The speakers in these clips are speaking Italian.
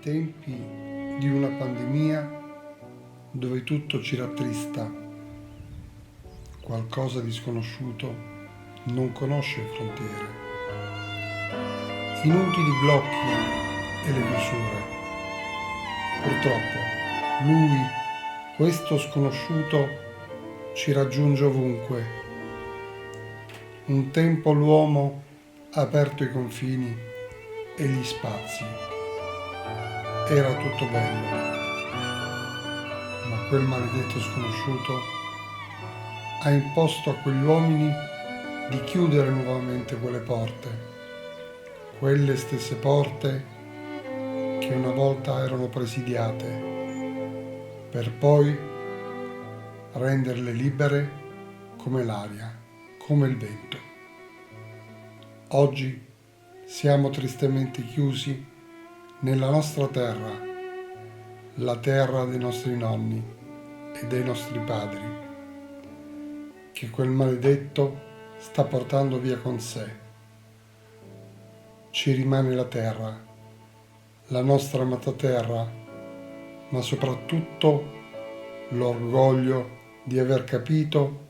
tempi di una pandemia dove tutto ci rattrista, qualcosa di sconosciuto non conosce frontiere. Inutili blocchi e le chiusure. Purtroppo, lui, questo sconosciuto, ci raggiunge ovunque. Un tempo l'uomo ha aperto i confini e gli spazi. Era tutto bello, ma quel maledetto sconosciuto ha imposto a quegli uomini di chiudere nuovamente quelle porte, quelle stesse porte che una volta erano presidiate, per poi renderle libere come l'aria, come il vento. Oggi siamo tristemente chiusi nella nostra terra, la terra dei nostri nonni e dei nostri padri, che quel maledetto sta portando via con sé. Ci rimane la terra, la nostra amata terra, ma soprattutto l'orgoglio di aver capito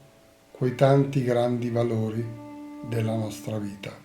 quei tanti grandi valori della nostra vita.